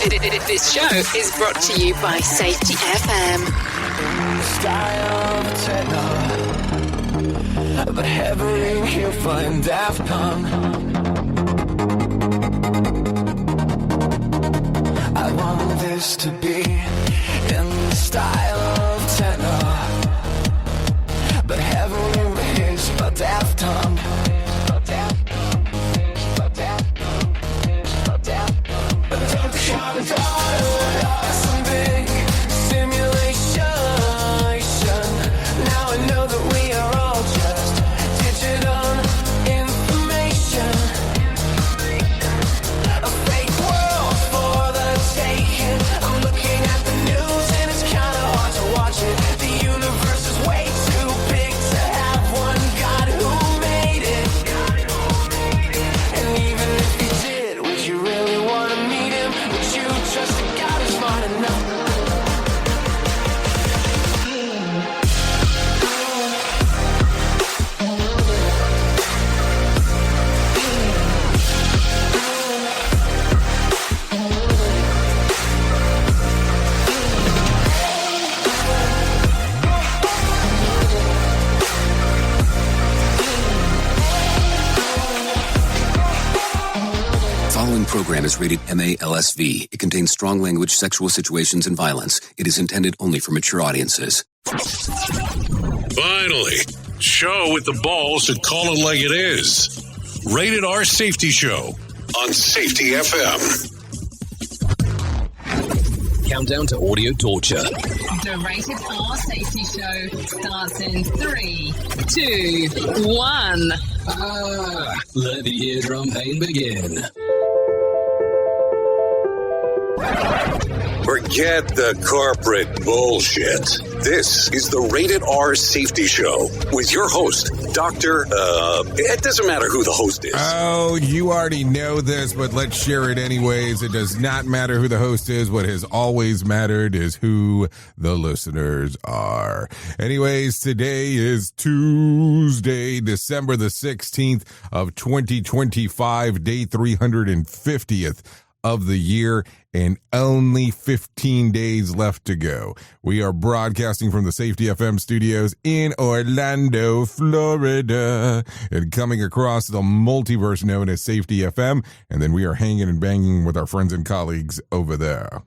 This show is brought to you by Safety FM. Style of techno, but heaven here find Daft Punk. I want this to be in the style of techno, but heaven is but Daft Punk. Some big simulation. Now I know that we are all just digital information. A fake world for the taking. I'm looking at the news and it's kinda hard to watch it. The universe is way too big to have one God who made it. And even if you did, would you really want to meet him? Would you trust that God is smart enough? The following program is rated MA-LSV. It contains strong language, sexual situations, and violence. It is intended only for mature audiences. Finally, show with the balls to call it like it is. Rated R Safety Show on Safety FM. Countdown to audio torture. The Rated R Safety Show starts in 3, 2, 1. Let the eardrum pain begin. Forget the corporate bullshit. This is the Rated R Safety Show with your host, Dr. It doesn't matter who the host is. Oh, you already know this, but let's share it anyways. It does not matter who the host is. What has always mattered is who the listeners are. Anyways, today is Tuesday, December the 16th of 2025, day 350th of the year, and only 15 days left to go. We are broadcasting from the Safety FM studios in Orlando, Florida, and coming across the multiverse known as Safety FM, and then we are hanging and banging with our friends and colleagues over there.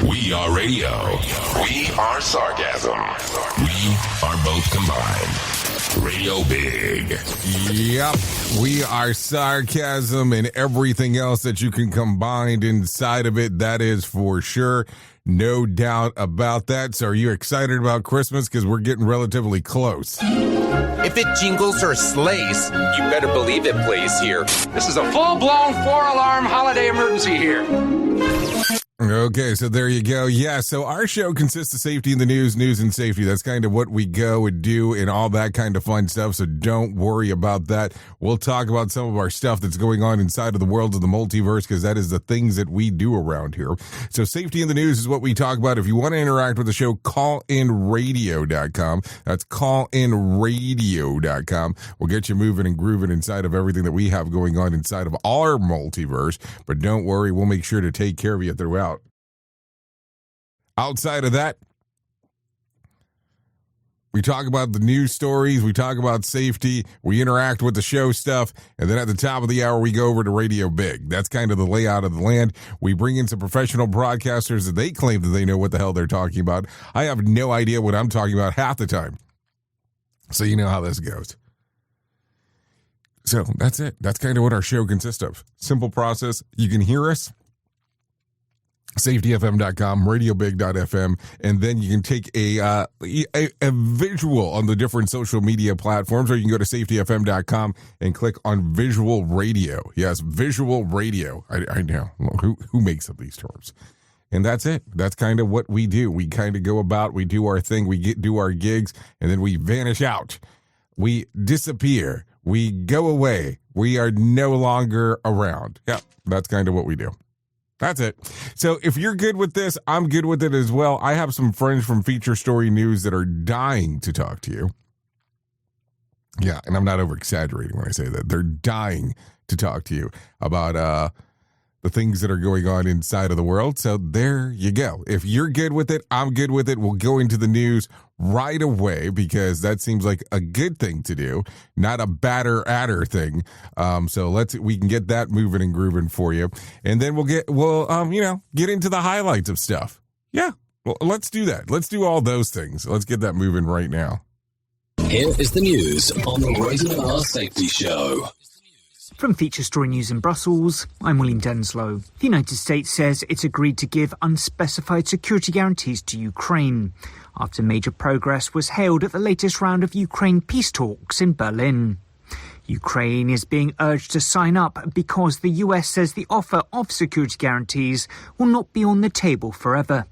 We are radio. We are sarcasm. We are both combined. Radio Big. Yep, we are sarcasm and everything else that you can combine inside of it. That is for sure. No doubt about that. So are you excited about Christmas? Because we're getting relatively close. If it jingles or slays, you better believe it plays here. This is a full-blown 4-alarm holiday emergency here. Okay, so there you go. Yeah, so our show consists of safety in the news and safety. That's kind of what we go and do and all that kind of fun stuff, so don't worry about that. We'll talk about some of our stuff that's going on inside of the world of the multiverse, because that is the things that we do around here. So safety in the news is what we talk about. If you want to interact with the show, callinradio.com. That's callinradio.com. We'll get you moving and grooving inside of everything that we have going on inside of our multiverse, but don't worry, we'll make sure to take care of you throughout. Outside of that, we talk about the news stories, we talk about safety, we interact with the show stuff, and then at the top of the hour, we go over to Radio Big. That's kind of the layout of the land. We bring in some professional broadcasters that they claim that they know what the hell they're talking about. I have no idea what I'm talking about half the time. So you know how this goes. So that's it. That's kind of what our show consists of. Simple process. You can hear us. safetyfm.com, radiobig.fm, and then you can take a visual on the different social media platforms, or you can go to safetyfm.com and click on visual radio. Yes, visual radio. I know. Who makes up these terms? And that's it. That's kind of what we do. We kind of go about, we do our thing, we do our gigs, and then we vanish out. We disappear. We go away. We are no longer around. Yeah, that's kind of what we do. That's it. So if you're good with this, I'm good with it as well. I have some friends from Feature Story News that are dying to talk to you. Yeah, and I'm not over-exaggerating when I say that. They're dying to talk to you about the things that are going on inside of the world. So there you go. If you're good with it, I'm good with it. We'll go into the news right away because that seems like a good thing to do, not a batter-adder thing. So we can get that moving and grooving for you. And then we'll get into the highlights of stuff. Yeah, well, let's do that. Let's do all those things. Let's get that moving right now. Here is the news on the Rated R Safety Show. From Feature Story News in Brussels, I'm William Denslow. The United States says it's agreed to give unspecified security guarantees to Ukraine after major progress was hailed at the latest round of Ukraine peace talks in Berlin. Ukraine is being urged to sign up because the US says the offer of security guarantees will not be on the table forever.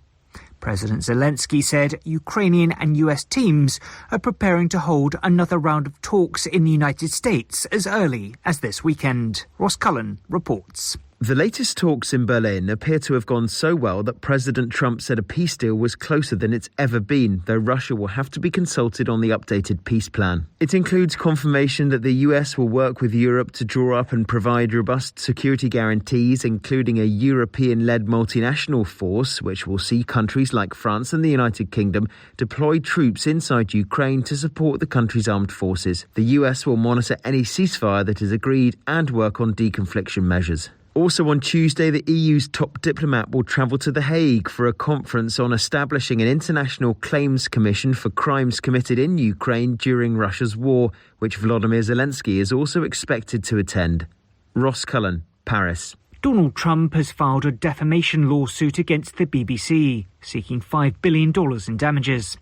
President Zelensky said Ukrainian and US teams are preparing to hold another round of talks in the United States as early as this weekend. Ross Cullen reports. The latest talks in Berlin appear to have gone so well that President Trump said a peace deal was closer than it's ever been, though Russia will have to be consulted on the updated peace plan. It includes confirmation that the US will work with Europe to draw up and provide robust security guarantees, including a European-led multinational force, which will see countries like France and the United Kingdom deploy troops inside Ukraine to support the country's armed forces. The US will monitor any ceasefire that is agreed and work on deconfliction measures. Also on Tuesday, the EU's top diplomat will travel to The Hague for a conference on establishing an international claims commission for crimes committed in Ukraine during Russia's war, which Volodymyr Zelensky is also expected to attend. Ross Cullen, Paris. Donald Trump has filed a defamation lawsuit against the BBC, seeking $5 billion in damages.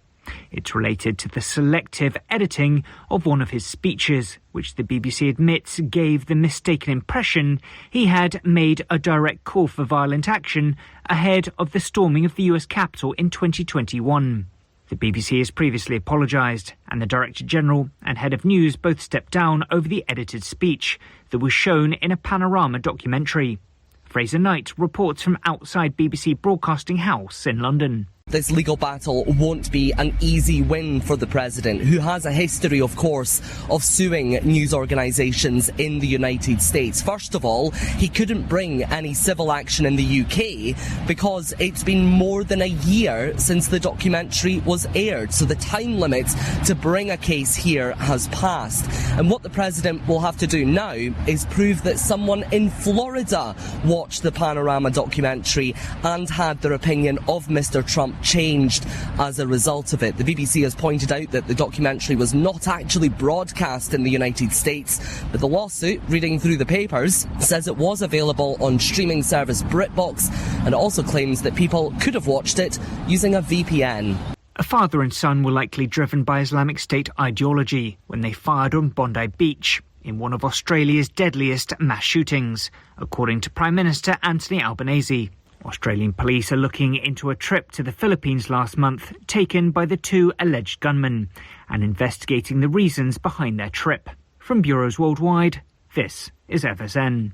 It's related to the selective editing of one of his speeches, which the BBC admits gave the mistaken impression he had made a direct call for violent action ahead of the storming of the US Capitol in 2021. The BBC has previously apologised, and the Director General and Head of News both stepped down over the edited speech that was shown in a Panorama documentary. Fraser Knight reports from outside BBC Broadcasting House in London. This legal battle won't be an easy win for the president, who has a history, of course, of suing news organisations in the United States. First of all, he couldn't bring any civil action in the UK because it's been more than a year since the documentary was aired, so the time limit to bring a case here has passed. And what the president will have to do now is prove that someone in Florida watched the Panorama documentary and had their opinion of Mr. Trump changed as a result of it. The BBC has pointed out that the documentary was not actually broadcast in the United States, but the lawsuit, reading through the papers, says it was available on streaming service BritBox and also claims that people could have watched it using a VPN. A father and son were likely driven by Islamic State ideology when they fired on Bondi Beach in one of Australia's deadliest mass shootings, according to Prime Minister Anthony Albanese. Australian police are looking into a trip to the Philippines last month taken by the two alleged gunmen and investigating the reasons behind their trip. From bureaus worldwide, this is FSN.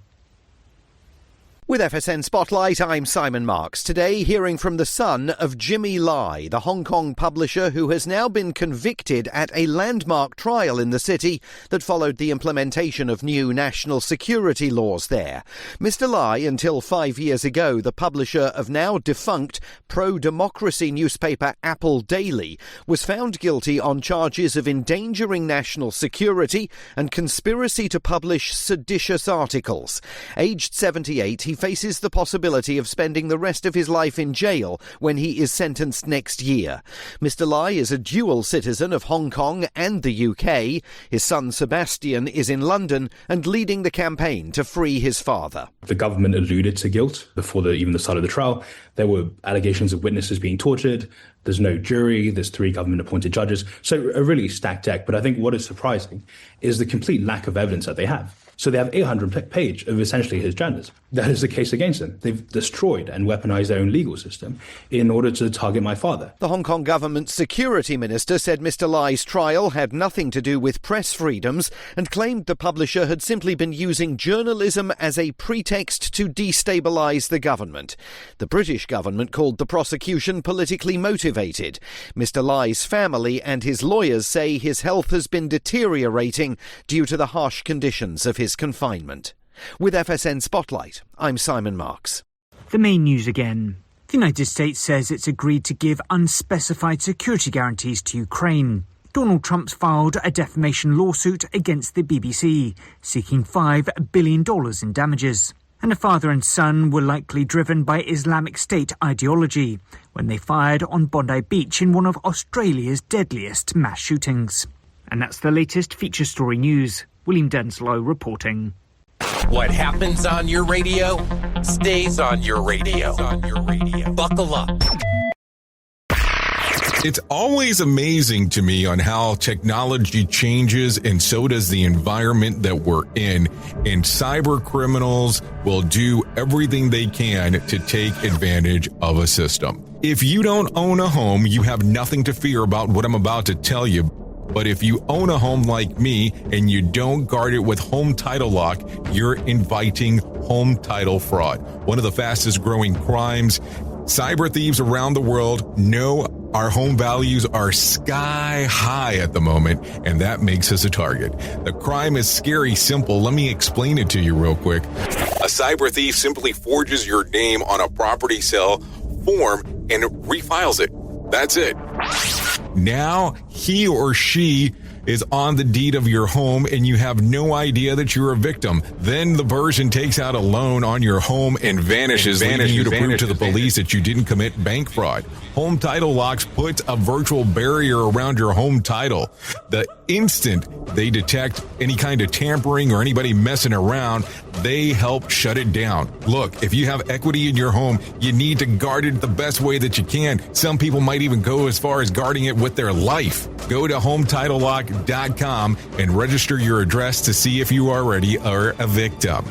With FSN Spotlight, I'm Simon Marks. Today, hearing from the son of Jimmy Lai, the Hong Kong publisher who has now been convicted at a landmark trial in the city that followed the implementation of new national security laws there. Mr. Lai, until 5 years ago, the publisher of now defunct pro-democracy newspaper Apple Daily, was found guilty on charges of endangering national security and conspiracy to publish seditious articles. Aged 78, he faces the possibility of spending the rest of his life in jail when he is sentenced next year. Mr. Lai is a dual citizen of Hong Kong and the UK. His son Sebastian is in London and leading the campaign to free his father. The government alluded to guilt before even the start of the trial. There were allegations of witnesses being tortured. There's no jury. There's 3 government-appointed judges. So a really stacked deck. But I think what is surprising is the complete lack of evidence that they have. So they have 800 page of essentially his journalism. That is the case against him. They've destroyed and weaponized their own legal system in order to target my father. The Hong Kong government's security minister said Mr. Lai's trial had nothing to do with press freedoms and claimed the publisher had simply been using journalism as a pretext to destabilise the government. The British government called the prosecution politically motivated. Mr. Lai's family and his lawyers say his health has been deteriorating due to the harsh conditions of his confinement. With FSN Spotlight, I'm Simon Marks. The main news again. The United States says it's agreed to give unspecified security guarantees to Ukraine. Donald Trump's filed a defamation lawsuit against the BBC, seeking $5 billion in damages. And a father and son were likely driven by Islamic State ideology when they fired on Bondi Beach in one of Australia's deadliest mass shootings. And that's the latest feature story news. William Denslow reporting. What happens on your radio stays on your radio. Buckle up. It's always amazing to me on how technology changes, and so does the environment that we're in. And cyber criminals will do everything they can to take advantage of a system. If you don't own a home, you have nothing to fear about what I'm about to tell you. But if you own a home like me and you don't guard it with home title lock, you're inviting home title fraud. One of the fastest growing crimes. Cyber thieves around the world know our home values are sky high at the moment, and that makes us a target. The crime is scary simple. Let me explain it to you real quick. A cyber thief simply forges your name on a property sale form and refiles it. That's it. Now he or she is on the deed of your home and you have no idea that you're a victim. Then the person takes out a loan on your home and vanishes, leaving you to prove to the police that you didn't commit bank fraud. Home Title Locks puts a virtual barrier around your home title. The instant they detect any kind of tampering or anybody messing around, they help shut it down. Look, if you have equity in your home, you need to guard it the best way that you can. Some people might even go as far as guarding it with their life. Go to HometitleLock.com and register your address to see if you already are a victim.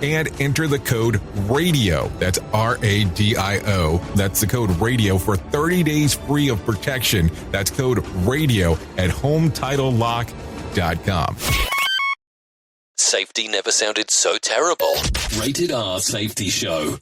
And enter the code RADIO. That's RADIO. That's the code RADIO for 30 days free of protection. That's code RADIO at HometitleLock.com. Safety never sounded so terrible. Rated R Safety Show.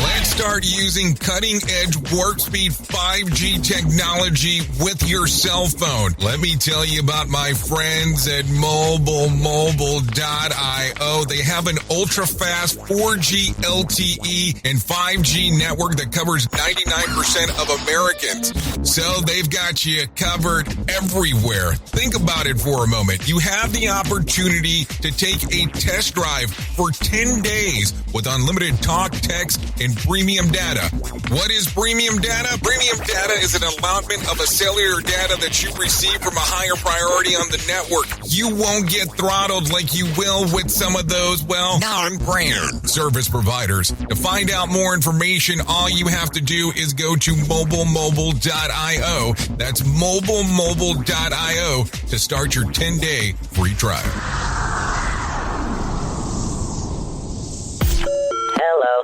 Let's start using cutting-edge warp-speed 5G technology with your cell phone. Let me tell you about my friends at mobilemobile.io. They have an ultra-fast 4G LTE and 5G network that covers 99% of Americans. So they've got you covered everywhere. Think about it for a moment. You have the opportunity to take a test drive for 10 days with unlimited talk, text, and premium data. What is premium data? Premium data is an allotment of a cellular data that you receive from a higher priority on the network. You won't get throttled like you will with some of those, well, non-brand service providers. To find out more information, all you have to do is go to mobilemobile.io. That's mobilemobile.io to start your 10-day free trial. Hello.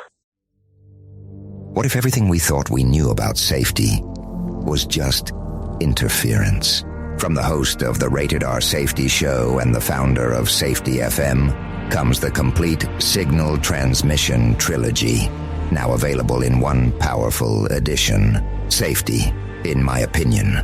What if everything we thought we knew about safety was just interference? From the host of the Rated R Safety Show and the founder of Safety FM comes the complete signal transmission trilogy, now available in one powerful edition. Safety, in my opinion,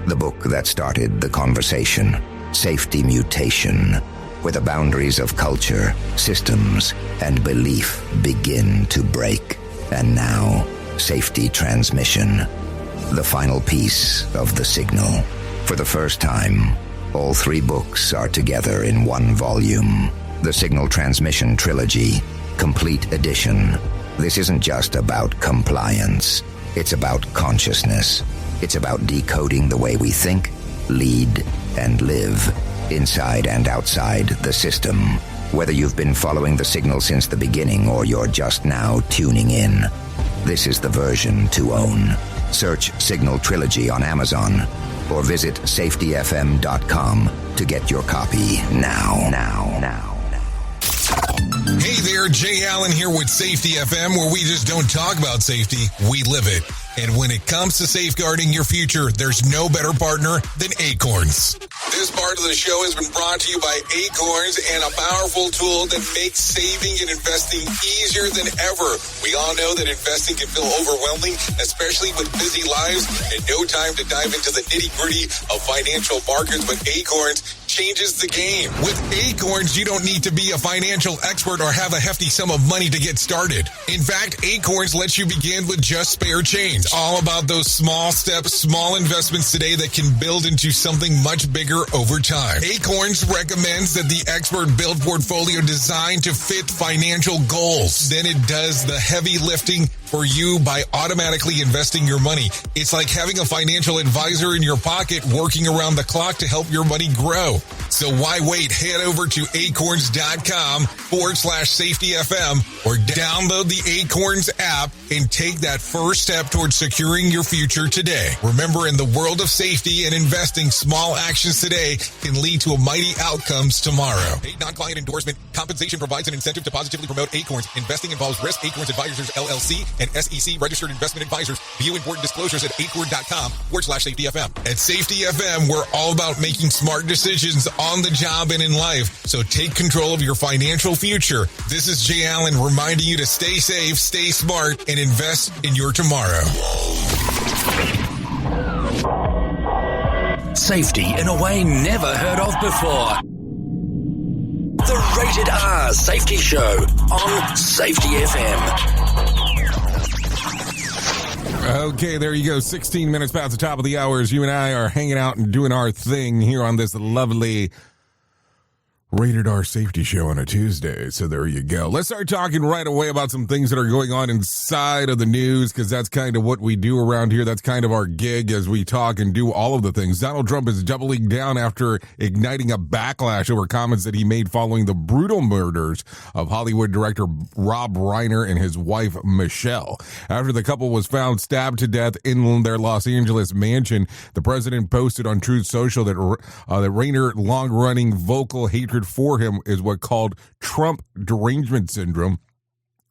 the book that started the conversation. Safety Mutation, where the boundaries of culture, systems, and belief begin to break. And now, Safety Transmission, the final piece of the signal. For the first time, all three books are together in one volume. The Signal Transmission Trilogy, Complete Edition. This isn't just about compliance. It's about consciousness. It's about decoding the way we think, lead, and live, inside and outside the system. Whether you've been following the signal since the beginning or you're just now tuning in, this is the version to own. Search Signal Trilogy on Amazon or visit safetyfm.com to get your copy now. Hey there, Jay Allen here with Safety FM, where we just don't talk about safety, we live it. And when it comes to safeguarding your future, there's no better partner than Acorns. This part of the show has been brought to you by Acorns and a powerful tool that makes saving and investing easier than ever. We all know that investing can feel overwhelming, especially with busy lives and no time to dive into the nitty-gritty of financial markets, but Acorns changes the game. With Acorns, you don't need to be a financial expert or have a hefty sum of money to get started. In fact, Acorns lets you begin with just spare change. All about those small steps, small investments today that can build into something much bigger over time. Acorns recommends that the expert build portfolio designed to fit financial goals. Then it does the heavy lifting for you by automatically investing your money. It's like having a financial advisor in your pocket working around the clock to help your money grow. So why wait? Head over to acorns.com/safetyfm or download the Acorns app and take that first step towards securing your future today. Remember, in the world of safety and investing, small actions today can lead to mighty outcomes tomorrow. A non-client endorsement. Compensation provides an incentive to positively promote Acorns. Investing involves risk. Acorns Advisors, LLC, and SEC registered investment advisors. View important disclosures at acorn.com/safetyfm. At Safety FM, we're all about making smart decisions on the job and in life. So take control of your financial future. This is Jay Allen reminding you to stay safe, stay smart, and invest in your tomorrow. Safety in a way never heard of before. The Rated R Safety Show on Safety FM. Okay, there you go. 16 minutes past the top of the hour as you and I are hanging out and doing our thing here on this lovely Rated R Safety Show on a Tuesday. So there you go. Let's start talking right away about some things that are going on inside of the news, because that's kind of what we do around here. That's kind of our gig as we talk and do all of the things. Donald Trump is doubling down after igniting a backlash over comments that he made following the brutal murders of Hollywood director Rob Reiner and his wife Michelle. After the couple was found stabbed to death in their Los Angeles mansion, the president posted on Truth Social that Reiner long-running vocal hatred for him is what called Trump derangement syndrome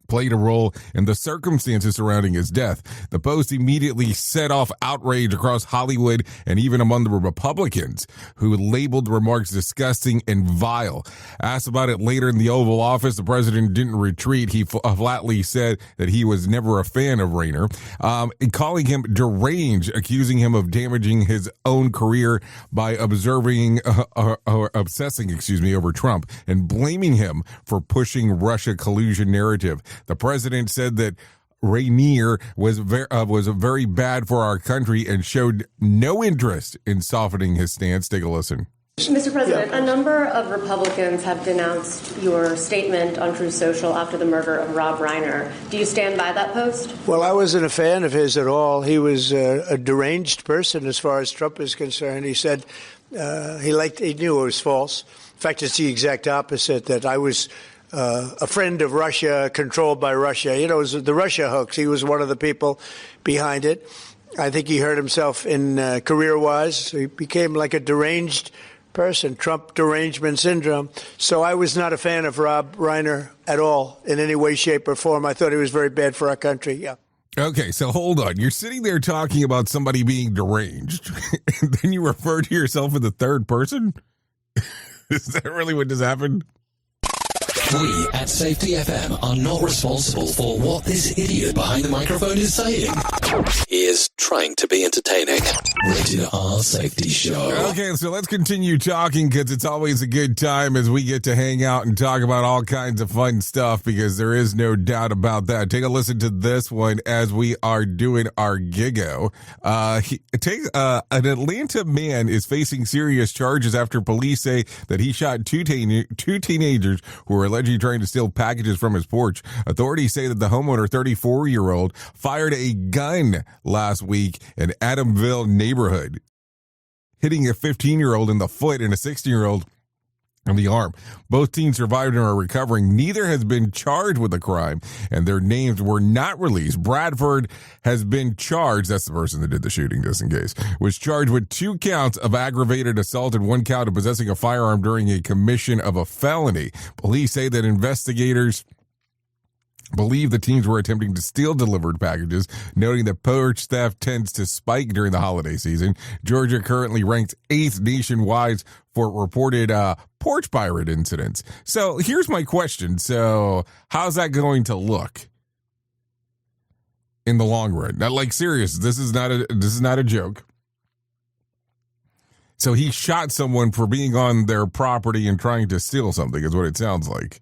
played a role in the circumstances surrounding his death. The post immediately set off outrage across Hollywood and even among the Republicans, who labeled the remarks disgusting and vile. Asked about it later in the Oval Office, the president didn't retreat. He flatly said that he was never a fan of Reiner, calling him deranged, accusing him of damaging his own career by obsessing over Trump, and blaming him for pushing Russia collusion narrative. The president said that Reiner was very bad for our country and showed no interest in softening his stance. Take a listen. Mr. President, a number of Republicans have denounced your statement on Truth Social after the murder of Rob Reiner. Do you stand by that post? Well, I wasn't a fan of his at all. He was a deranged person as far as Trump is concerned. He said he knew it was false. In fact, it's the exact opposite, that I was a friend of Russia, controlled by Russia. You know, it was the Russia hoax. He was one of the people behind it. I think he hurt himself in career-wise. He became like a deranged person, Trump derangement syndrome. So I was not a fan of Rob Reiner at all in any way, shape, or form. I thought he was very bad for our country, yeah. Okay, so hold on. You're sitting there talking about somebody being deranged, and then you refer to yourself in the third person? Is that really what just happened? We at Safety FM are not responsible for what this idiot behind the microphone is saying. He is trying to be entertaining. Rated R Safety Show. Okay, so let's continue talking, because it's always a good time as we get to hang out and talk about all kinds of fun stuff, because there is no doubt about that. Take a listen to this one as we are doing our giggo. An Atlanta man is facing serious charges after police say that he shot two teenagers who were allegedly trying to steal packages from his porch. Authorities say that the homeowner, 34-year-old, fired a gun last week in Adamville neighborhood, hitting a 15-year-old in the foot and a 16-year-old and the arm. Both teens survived and are recovering. Neither has been charged with a crime, and their names were not released. Bradford has been charged, that's the person that did the shooting, just in case, was charged with 2 counts of aggravated assault and 1 count of possessing a firearm during a commission of a felony. Police say that investigators believe the teens were attempting to steal delivered packages, noting that porch theft tends to spike during the holiday season. Georgia currently ranks 8th nationwide for reported porch pirate incidents. So here's my question. So how's that going to look in the long run? Now, like, serious, this is not a joke. So he shot someone for being on their property and trying to steal something, is what it sounds like.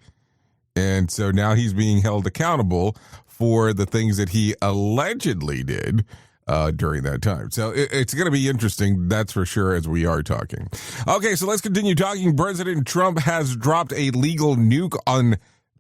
And so now he's being held accountable for the things that he allegedly did during that time. So it's going to be interesting, that's for sure, as we are talking. Okay, so let's continue talking. President Trump has dropped a legal nuke on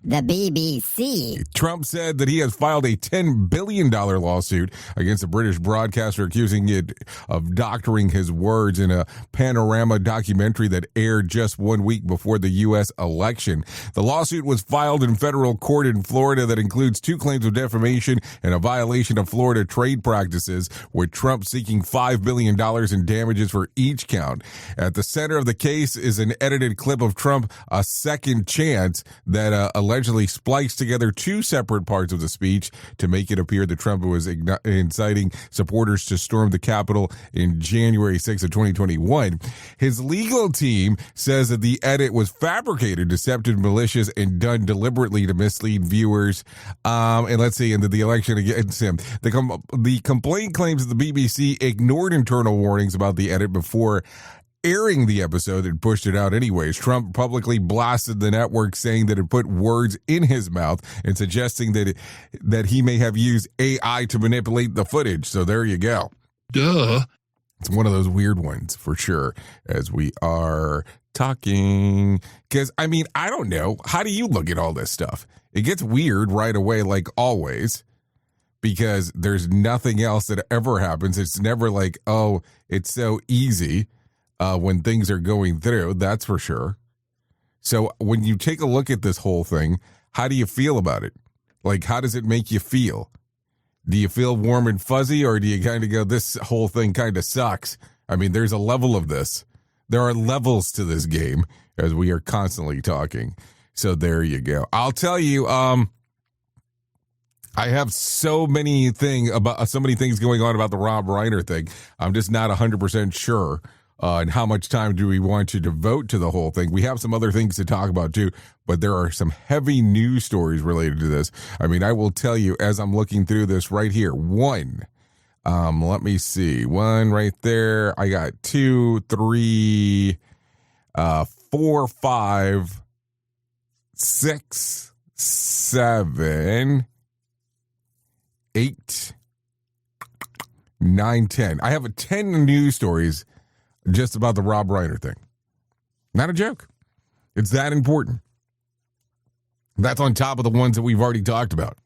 the BBC. Trump said that he has filed a $10 billion lawsuit against a British broadcaster, accusing it of doctoring his words in a Panorama documentary that aired just 1 week before the U.S. election. The lawsuit was filed in federal court in Florida that includes 2 claims of defamation and a violation of Florida trade practices, with Trump seeking $5 billion in damages for each count. At the center of the case is an edited clip of Trump, a second chance, that allegedly spliced together 2 separate parts of the speech to make it appear that Trump was inciting supporters to storm the Capitol in January 6th of 2021. His legal team says that the edit was fabricated, deceptive, malicious, and done deliberately to mislead viewers. And let's see, into the election against him. The complaint claims that the BBC ignored internal warnings about the edit before airing the episode and pushed it out anyways. Trump publicly blasted the network, saying that it put words in his mouth and suggesting that he may have used AI to manipulate the footage. So there you go. Duh. It's one of those weird ones for sure, as we are talking. Because, I mean, I don't know. How do you look at all this stuff? It gets weird right away, like always, because there's nothing else that ever happens. It's never like, oh, it's so easy. When things are going through, that's for sure. So when you take a look at this whole thing, how do you feel about it? Like, how does it make you feel? Do you feel warm and fuzzy, or do you kind of go, this whole thing kind of sucks? I mean, there's a level of this. There are levels to this game, as we are constantly talking. So there you go. I'll tell you, I have so many things going on about the Rob Reiner thing. I'm just not 100% sure. And how much time do we want to devote to the whole thing? We have some other things to talk about too, but there are some heavy news stories related to this. I mean, I will tell you as I'm looking through this right here. One, let me see. One right there. I got 2, 3, 4, 5, 6, 7, 8, 9, 10. I have 10 news stories just about the Rob Reiner thing. Not a joke. It's that important. That's on top of the ones that we've already talked about.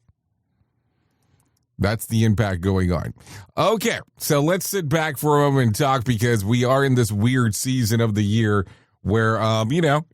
That's the impact going on. Okay, so let's sit back for a moment and talk, because we are in this weird season of the year where,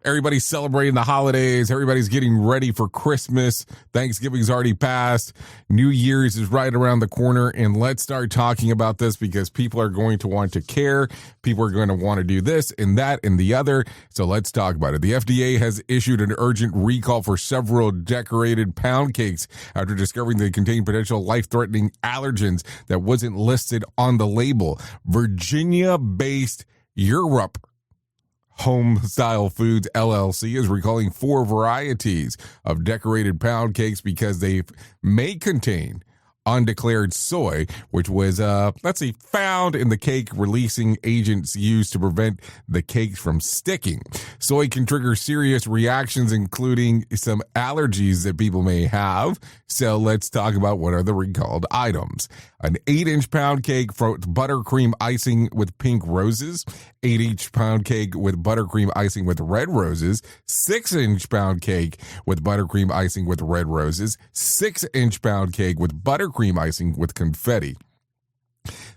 everybody's celebrating the holidays. Everybody's getting ready for Christmas. Thanksgiving's already passed. New Year's is right around the corner. And let's start talking about this, because people are going to want to care. People are going to want to do this and that and the other. So let's talk about it. The FDA has issued an urgent recall for several decorated pound cakes after discovering they contain potential life-threatening allergens that wasn't listed on the label. Virginia-based Europe Home Style Foods LLC is recalling 4 varieties of decorated pound cakes because they may contain undeclared soy, which was, found in the cake releasing agents used to prevent the cakes from sticking. Soy can trigger serious reactions, including some allergies that people may have. So let's talk about what are the recalled items. An 8-inch pound cake for buttercream icing with pink roses, 8-inch pound cake with buttercream icing with red roses, 6-inch pound cake with buttercream icing with red roses, 6-inch pound cake with buttercream icing with confetti.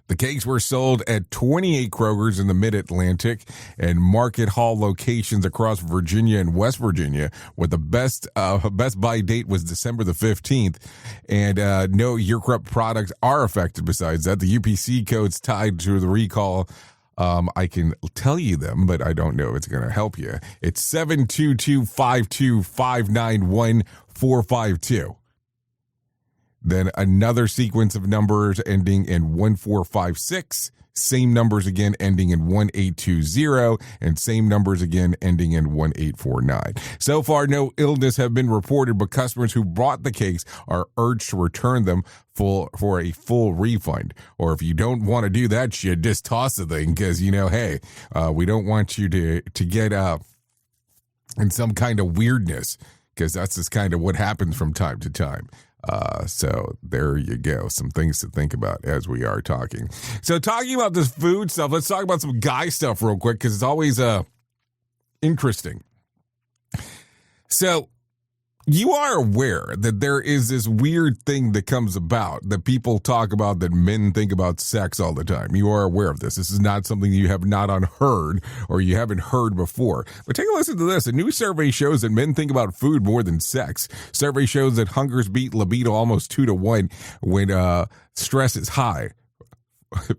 The cakes were sold at 28 Krogers in the Mid-Atlantic and Market Hall locations across Virginia and West Virginia, with the best buy date was December the 15th. And no Eurocorp products are affected besides that. The UPC codes tied to the recall, I can tell you them, but I don't know if it's going to help you. It's 722-52591-452. Then another sequence of numbers ending in 1456, same numbers again ending in 1820, and same numbers again ending in 1849. So far, no illness have been reported, but customers who bought the cakes are urged to return them for a full refund. Or if you don't want to do that shit, just toss the thing, because, hey, we don't want you to get in some kind of weirdness, because that's just kind of what happens from time to time. So there you go. Some things to think about as we are talking. So talking about this food stuff, let's talk about some guy stuff real quick, because it's always interesting. So you are aware that there is this weird thing that comes about that people talk about, that men think about sex all the time. You are aware of this. This is not something you have not unheard or you haven't heard before. But take a listen to this. A new survey shows that men think about food more than sex. Survey shows that hungers beat libido almost 2-to-1 when stress is high.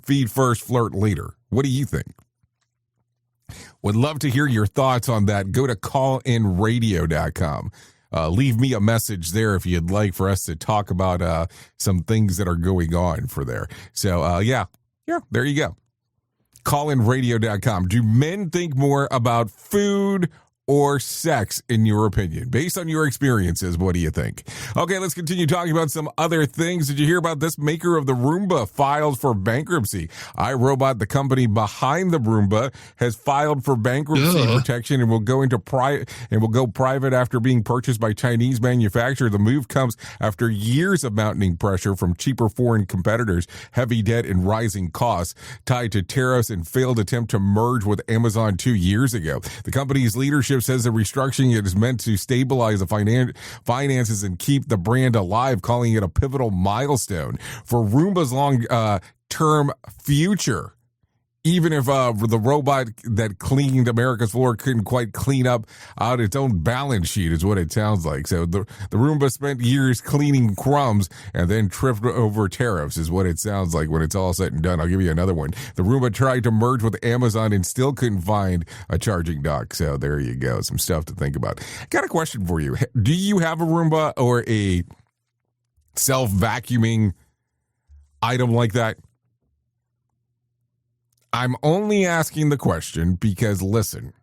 Feed first, flirt later. What do you think? Would love to hear your thoughts on that. Go to callinradio.com. Leave me a message there if you'd like for us to talk about some things that are going on for there. So, yeah, there you go. Callinradio.com. Do men think more about food or sex, in your opinion? Based on your experiences, what do you think? Okay, let's continue talking about some other things. Did you hear about this? Maker of the Roomba filed for bankruptcy. iRobot, the company behind the Roomba, has filed for bankruptcy protection and will go private after being purchased by Chinese manufacturer. The move comes after years of mounting pressure from cheaper foreign competitors, heavy debt, and rising costs tied to tariffs and failed attempt to merge with Amazon 2 years ago. The company's leadership says the restructuring is meant to stabilize the finances and keep the brand alive, calling it a pivotal milestone for Roomba's long-term future. Even if the robot that cleaned America's floor couldn't quite clean up out its own balance sheet, is what it sounds like. So the Roomba spent years cleaning crumbs and then tripped over tariffs, is what it sounds like when it's all said and done. I'll give you another one. The Roomba tried to merge with Amazon and still couldn't find a charging dock. So there you go. Some stuff to think about. Got a question for you. Do you have a Roomba or a self-vacuuming item like that? I'm only asking the question because, listen,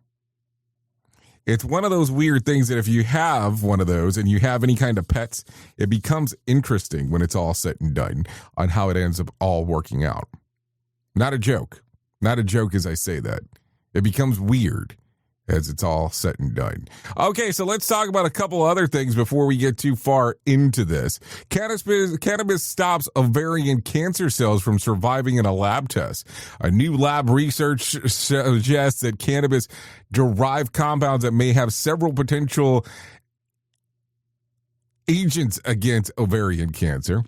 it's one of those weird things that if you have one of those and you have any kind of pets, it becomes interesting when it's all said and done on how it ends up all working out. Not a joke. Not a joke as I say that. It becomes weird as it's all said and done. Okay, so let's talk about a couple other things before we get too far into this. Cannabis stops ovarian cancer cells from surviving in a lab test. A new lab research suggests that cannabis-derived compounds that may have several potential agents against ovarian cancer,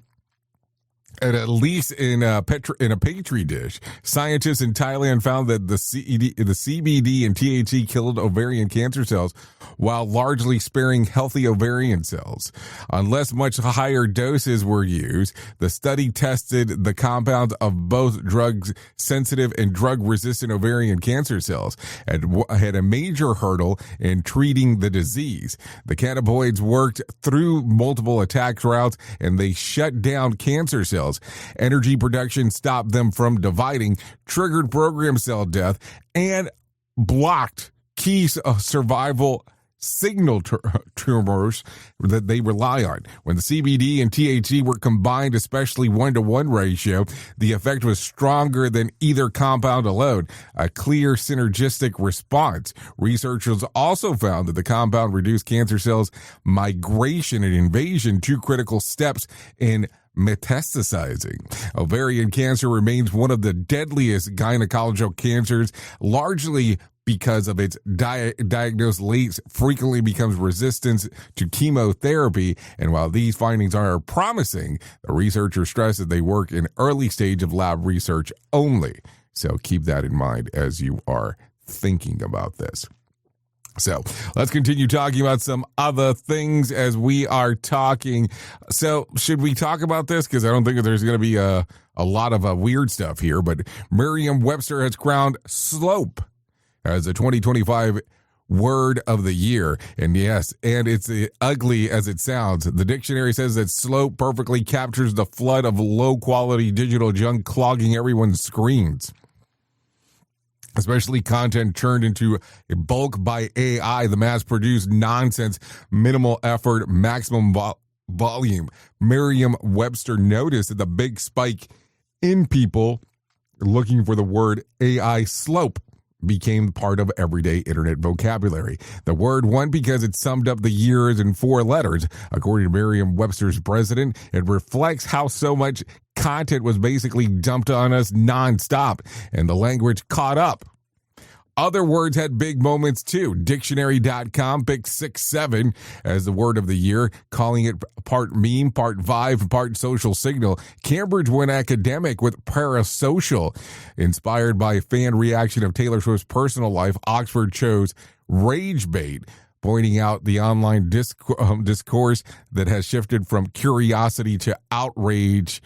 at least in a petri dish. Scientists in Thailand found that the CBD and THC killed ovarian cancer cells while largely sparing healthy ovarian cells. Unless much higher doses were used, the study tested the compounds of both drug-sensitive and drug-resistant ovarian cancer cells and had a major hurdle in treating the disease. The cannabinoids worked through multiple attack routes and they shut down cancer cells. Energy production stopped them from dividing, triggered programmed cell death, and blocked key survival signal tumors that they rely on. When the CBD and THC were combined, especially 1-to-1 ratio, the effect was stronger than either compound alone, a clear synergistic response. Researchers also found that the compound reduced cancer cells migration and invasion, two critical steps in metastasizing. Ovarian cancer remains one of the deadliest gynecological cancers, largely because of its diagnosed late frequently becomes resistant to chemotherapy. And while these findings are promising, the researchers stress that they work in early stage of lab research only. So keep that in mind as you are thinking about this. So let's continue talking about some other things as we are talking. So should we talk about this? Because I don't think there's going to be a lot of weird stuff here, but Merriam-Webster has crowned slope as the 2025 word of the year. And yes, and it's ugly as it sounds. The dictionary says that slope perfectly captures the flood of low quality digital junk clogging everyone's screens, especially content churned into bulk by AI, the mass-produced nonsense, minimal effort, maximum volume. Merriam-Webster noticed that the big spike in people looking for the word AI slope became part of everyday internet vocabulary. The word won because it summed up the years in 4 letters. According to Merriam-Webster's president, it reflects how so much content was basically dumped on us nonstop, and the language caught up. Other words had big moments too. Dictionary.com picked 6-7 as the word of the year, calling it part meme, part vibe, part social signal. Cambridge went academic with parasocial. Inspired by fan reaction of Taylor Swift's personal life, Oxford chose rage bait, pointing out the online discourse that has shifted from curiosity to outrage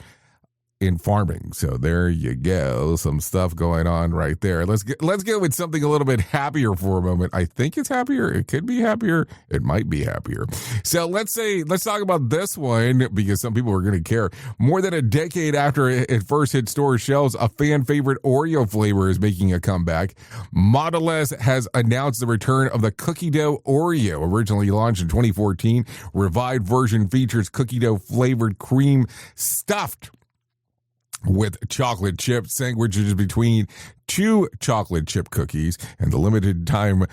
in farming. So there you go. Some stuff going on right there. Let's go with something a little bit happier for a moment. I think it's happier. It could be happier. It might be happier. So let's talk about this one because some people are going to care. More than a decade after it first hit store shelves, a fan favorite Oreo flavor is making a comeback. Model S has announced the return of the cookie dough Oreo. Originally launched in 2014, revived version features cookie dough flavored cream stuffed with chocolate chip sandwiches between 2 chocolate chip cookies, and the limited time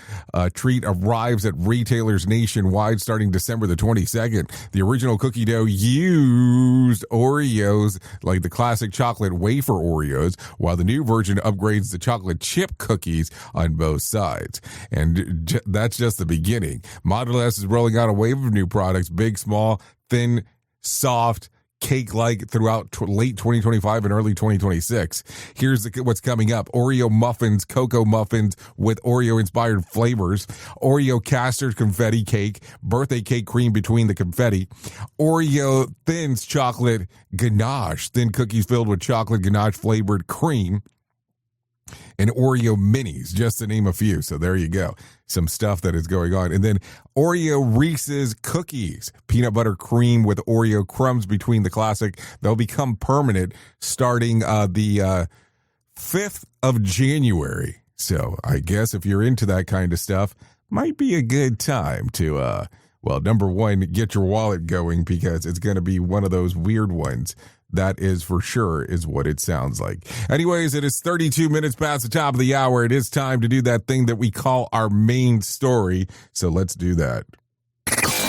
treat arrives at retailers nationwide starting December the 22nd. The original cookie dough used Oreos like the classic chocolate wafer Oreos, while the new version upgrades the chocolate chip cookies on both sides. And that's just the beginning. Model S is rolling out a wave of new products, big, small, thin, soft, cake-like throughout late 2025 and early 2026. Here's what's coming up. Oreo muffins, cocoa muffins with Oreo-inspired flavors, Oreo casters confetti cake, birthday cake cream between the confetti, Oreo thins chocolate ganache, thin cookies filled with chocolate ganache-flavored cream, and Oreo minis, just to name a few. So there you go. Some stuff that is going on. And then Oreo Reese's cookies, peanut butter cream with Oreo crumbs between the classic. They'll become permanent starting the 5th of January. So I guess if you're into that kind of stuff, might be a good time to, number one, get your wallet going because it's going to be one of those weird ones. That is for sure is what it sounds like. Anyways, it is 32 minutes past the top of the hour. It is time to do that thing that we call our main story. So let's do that.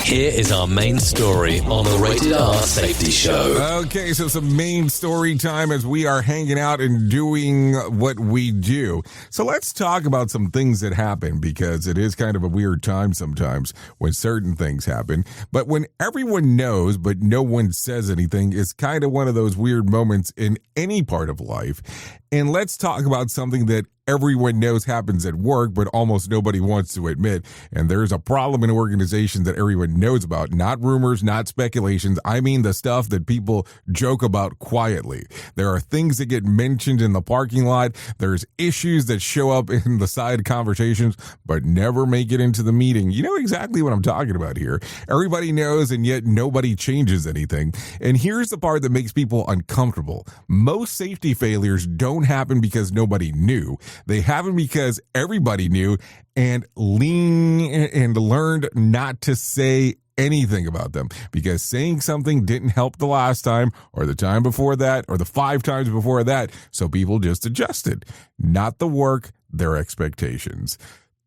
Here is our main story on the Rated R Safety Show. Okay, so some main story time as we are hanging out and doing what we do. So let's talk about some things that happen because it is kind of a weird time sometimes when certain things happen. But when everyone knows but no one says anything, it's kind of one of those weird moments in any part of life. And let's talk about something that everyone knows happens at work, but almost nobody wants to admit. And there's a problem in organizations that everyone knows about, not rumors, not speculations. I mean the stuff that people joke about quietly. There are things that get mentioned in the parking lot. There's issues that show up in the side conversations, but never make it into the meeting. You know exactly what I'm talking about here. Everybody knows, and yet nobody changes anything. And here's the part that makes people uncomfortable. Most safety failures don't happen because nobody knew. They happen because everybody knew and learned not to say anything about them because saying something didn't help the last time or the time before that or the 5 times before that. So people just adjusted. Not the work, their expectations.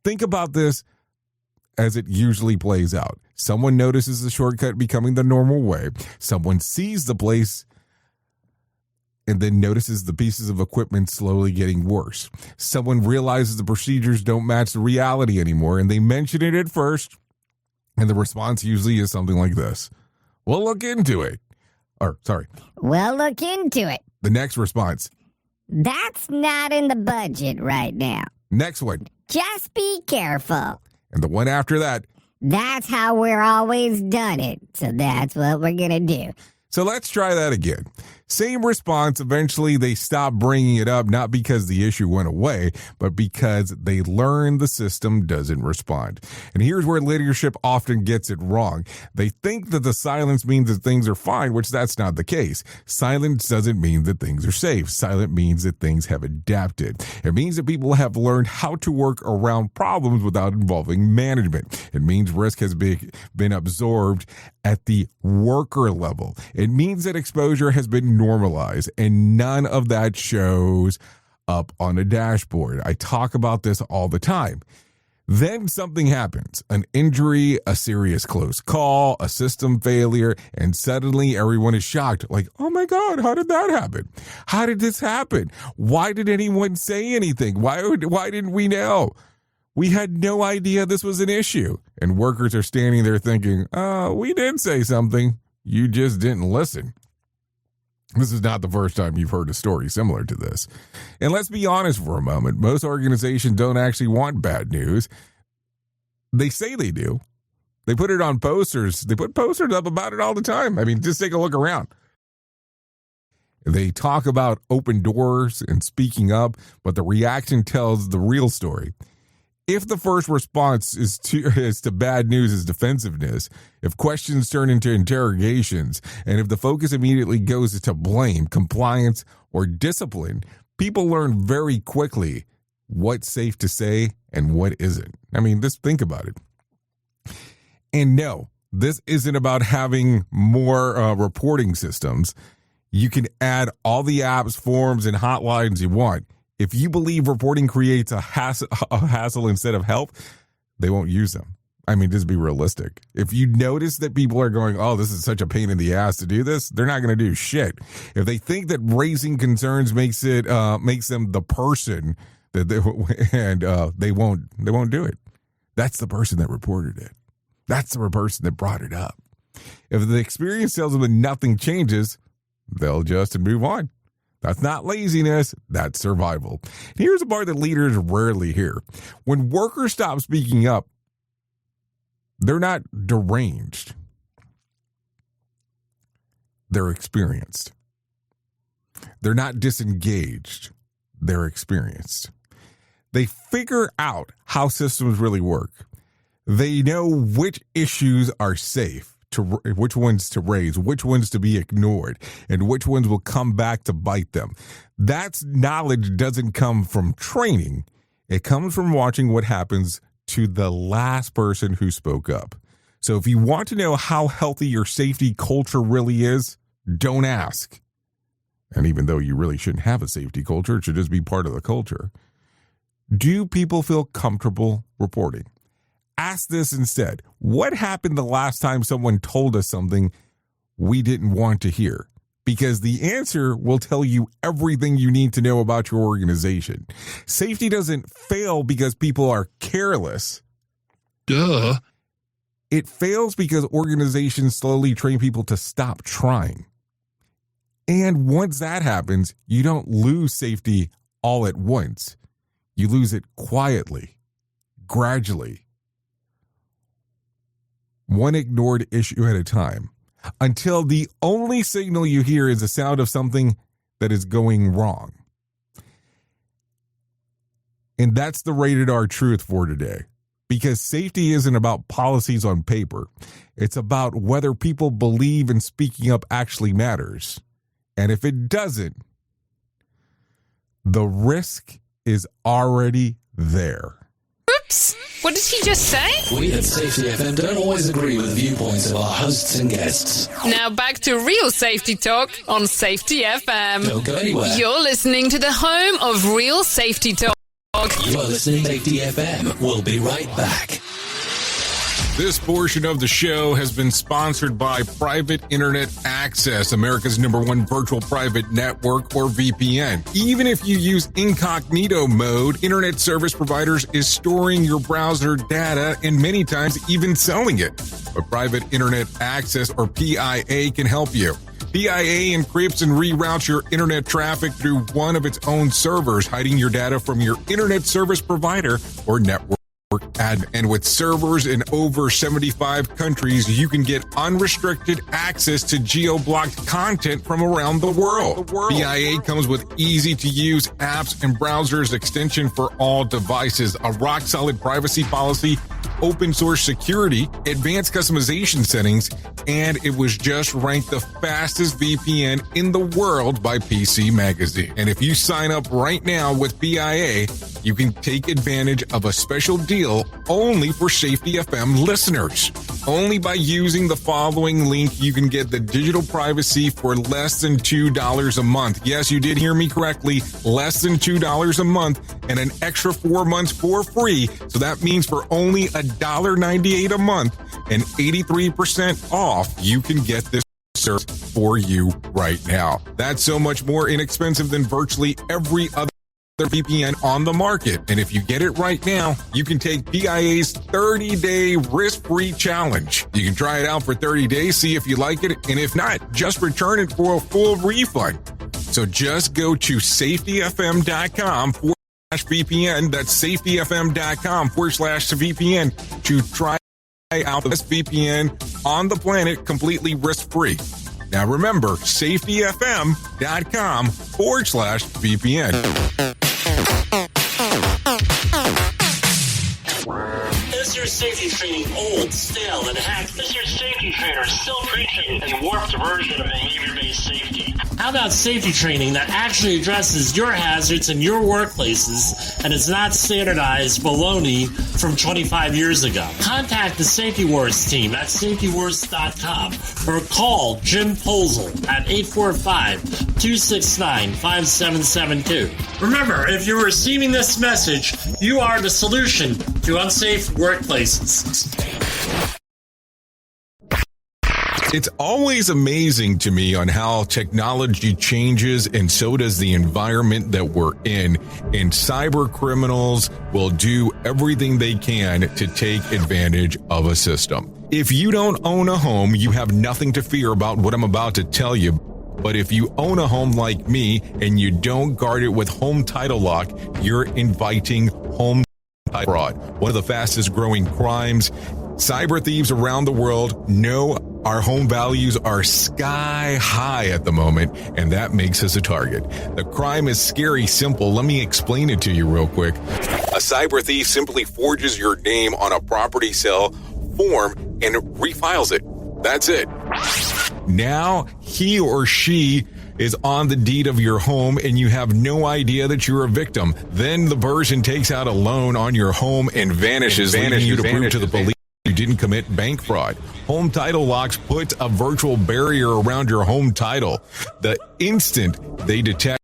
Think about this as it usually plays out. Someone notices the shortcut becoming the normal way. Someone sees the place and then notices the pieces of equipment slowly getting worse. Someone realizes the procedures don't match the reality anymore, and they mention it at first, and the response usually is something like this. We'll look into it. We'll look into it. The next response. That's not in the budget right now. Next one. Just be careful. And the one after that. That's how we're always done it, so that's what we're going to do. So let's try that again. Same response. Eventually, they stop bringing it up, not because the issue went away, but because they learned the system doesn't respond. And here's where leadership often gets it wrong. They think that the silence means that things are fine, which that's not the case. Silence doesn't mean that things are safe. Silent means that things have adapted. It means that people have learned how to work around problems without involving management. It means risk has been absorbed at the worker level. It means that exposure has been normalized, and none of that shows up on a dashboard. I talk about this all the time. Then something happens, an injury, a serious close call, a system failure, and suddenly everyone is shocked. Like, oh my God, how did that happen? How did this happen? Why did anyone say anything? Why didn't we know? We had no idea this was an issue. And workers are standing there thinking, we did say something. You just didn't listen. This is not the first time you've heard a story similar to this. And let's be honest for a moment. Most organizations don't actually want bad news. They say they do. They put it on posters. They put posters up about it all the time. I mean, just take a look around. They talk about open doors and speaking up, but the reaction tells the real story. If the first response is to bad news is defensiveness, if questions turn into interrogations, and if the focus immediately goes to blame, compliance, or discipline, people learn very quickly what's safe to say and what isn't. I mean, just think about it. And no, this isn't about having more reporting systems. You can add all the apps, forms, and hotlines you want. If you believe reporting creates a hassle instead of help, they won't use them. I mean, just be realistic. If you notice that people are going, oh, this is such a pain in the ass to do this, they're not going to do shit. If they think that raising concerns makes them the person that they won't do it. That's the person that reported it. That's the person that brought it up. If the experience tells them that nothing changes, they'll adjust and move on. That's not laziness, that's survival. Here's a part that leaders rarely hear. When workers stop speaking up, they're not deranged. They're experienced. They're not disengaged. They're experienced. They figure out how systems really work. They know which issues are safe. Which ones to raise, which ones to be ignored, and which ones will come back to bite them. That knowledge doesn't come from training. It comes from watching what happens to the last person who spoke up. So if you want to know how healthy your safety culture really is, don't ask. And even though you really shouldn't have a safety culture, it should just be part of the culture. Do people feel comfortable reporting? Ask this instead. What happened the last time someone told us something we didn't want to hear? Because the answer will tell you everything you need to know about your organization. Safety doesn't fail because people are careless. Duh. It fails because organizations slowly train people to stop trying. And once that happens, you don't lose safety all at once. You lose it quietly, gradually. One ignored issue at a time, until the only signal you hear is the sound of something that is going wrong. And that's the rated R truth for today, because safety isn't about policies on paper. It's about whether people believe in speaking up actually matters. And if it doesn't, the risk is already there. Oops! What did he just say? We at Safety FM don't always agree with the viewpoints of our hosts and guests. Now back to real safety talk on Safety FM. Don't go anywhere. You're listening to the home of real safety talk. You are listening to Safety FM. We'll be right back. This portion of the show has been sponsored by Private Internet Access, America's #1 virtual private network, or VPN. Even if you use incognito mode, internet service providers is storing your browser data and many times even selling it. But Private Internet Access, or PIA, can help you. PIA encrypts and reroutes your internet traffic through one of its own servers, hiding your data from your internet service provider or network admin. And with servers in over 75 countries, you can get unrestricted access to geo-blocked content from around the world. PIA comes with easy-to-use apps and browsers extension for all devices, a rock-solid privacy policy, open source security, advanced customization settings, and it was just ranked the fastest VPN in the world by PC Magazine. And if you sign up right now with PIA, you can take advantage of a special deal only for Safety FM listeners. Only by using the following link, you can get the digital privacy for less than $2 a month. Yes, you did hear me correctly, less than $2 a month, and an extra 4 months for free. So that means for only $1.98 a month and 83% off, you can get this service for you right now. That's so much more inexpensive than virtually every other VPN on the market. And if you get it right now, you can take PIA's 30-day risk-free challenge. You can try it out for 30 days, see if you like it, and if not, just return it for a full refund. So just go to safetyfm.com/VPN. That's safetyfm.com/VPN to try out the best VPN on the planet completely risk-free. Now remember, safetyfm.com/VPN. Is your safety training old, stale, and hacked? Is your safety trainer still preaching a warped version of behavior-based safety? How about safety training that actually addresses your hazards in your workplaces and is not standardized baloney from 25 years ago? Contact the Safety Wars team at safetywars.com or call Jim Posel at 845-269-5772. Remember, if you're receiving this message, you are the solution to unsafe workplaces. It's always amazing to me on how technology changes, and so does the environment that we're in. And cyber criminals will do everything they can to take advantage of a system. If you don't own a home, you have nothing to fear about what I'm about to tell you. But if you own a home like me and you don't guard it with Home Title Lock, you're inviting home title fraud, one of the fastest growing crimes. Cyber thieves around the world know our home values are sky high at the moment, and that makes us a target. The crime is scary simple. Let me explain it to you real quick. A cyber thief simply forges your name on a property sale form and refiles it. That's it. Now he or she is on the deed of your home and you have no idea that you're a victim. Then the person takes out a loan on your home and vanishes, leaving you to prove to the police you didn't commit bank fraud. Home Title Locks puts a virtual barrier around your home title. The instant they detect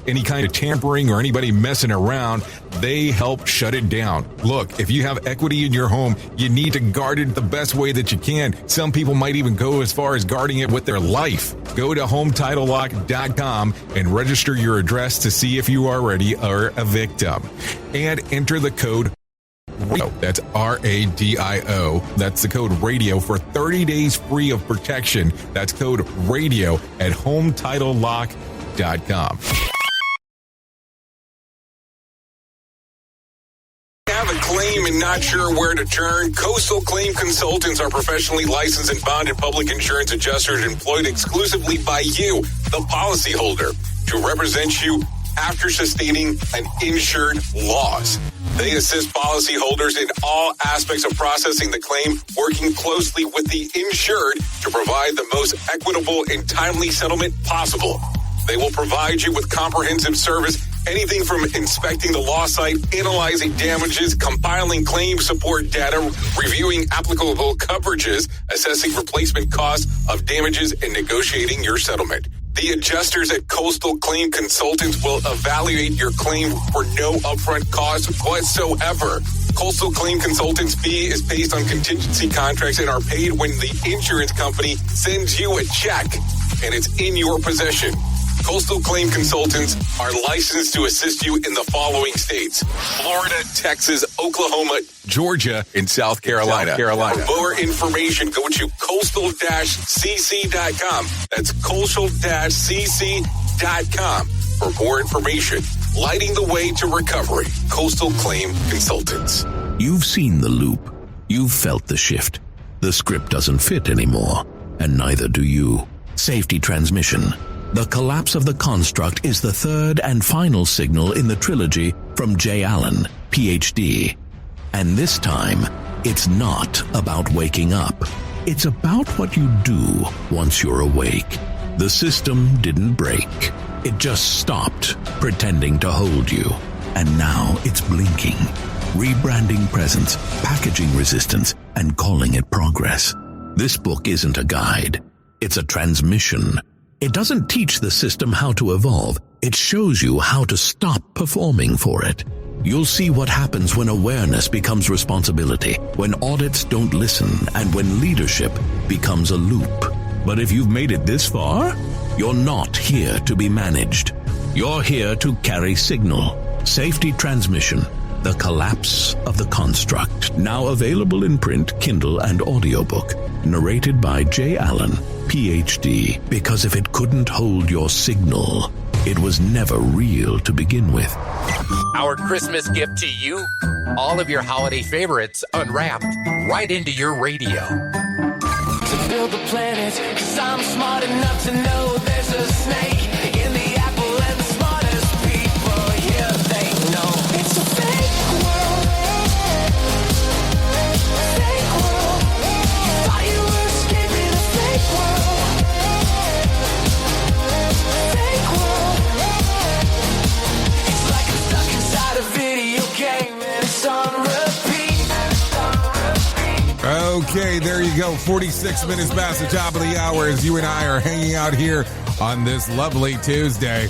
any kind of tampering or anybody messing around, they help shut it down. Look, if you have equity in your home, you need to guard it the best way that you can. Some people might even go as far as guarding it with their life. Go to HometitleLock.com and register your address to see if you already are a victim. And enter the code RADIO. That's RADIO. That's the code RADIO for 30 days free of protection. That's code RADIO at HometitleLock.com. Have a claim and not sure where to turn? Coastal Claim Consultants are professionally licensed and bonded public insurance adjusters employed exclusively by you, the policyholder, to represent you after sustaining an insured loss. They assist policyholders in all aspects of processing the claim, working closely with the insured to provide the most equitable and timely settlement possible. They will provide you with comprehensive service, anything from inspecting the loss site, analyzing damages, compiling claim support data, reviewing applicable coverages, assessing replacement costs of damages, and negotiating your settlement. The adjusters at Coastal Claim Consultants will evaluate your claim for no upfront cost whatsoever. Coastal Claim Consultants' fee is based on contingency contracts and are paid when the insurance company sends you a check and it's in your possession. Coastal Claim Consultants are licensed to assist you in the following states: Florida, Texas, Oklahoma, Georgia, and South Carolina. For more information, go to coastal-cc.com. That's coastal-cc.com. For more information, lighting the way to recovery. Coastal Claim Consultants. You've seen the loop. You've felt the shift. The script doesn't fit anymore, and neither do you. Safety transmission. The collapse of the construct is the third and final signal in the trilogy from J. Allen, Ph.D. And this time, it's not about waking up. It's about what you do once you're awake. The system didn't break. It just stopped pretending to hold you. And now it's blinking, rebranding presence, packaging resistance, and calling it progress. This book isn't a guide. It's a transmission. It doesn't teach the system how to evolve. It shows you how to stop performing for it. You'll see what happens when awareness becomes responsibility, when audits don't listen, and when leadership becomes a loop. But if you've made it this far, you're not here to be managed. You're here to carry signal. Safety transmission. The Collapse of the Construct. Now available in print, Kindle, and audiobook. Narrated by J. Allen, Ph.D. Because if it couldn't hold your signal, it was never real to begin with. Our Christmas gift to you, all of your holiday favorites unwrapped right into your radio. To build the planet, 'cause I'm smart enough to know there's a snake in the apple and the smartest people here, they know it's a fake world. Fake world. You thought you were escaping a fake world. Fake world. It's like I'm stuck inside a video game and it's on repeat. Okay, there you go. 46 minutes past the top of the hour as you and I are hanging out here on this lovely Tuesday.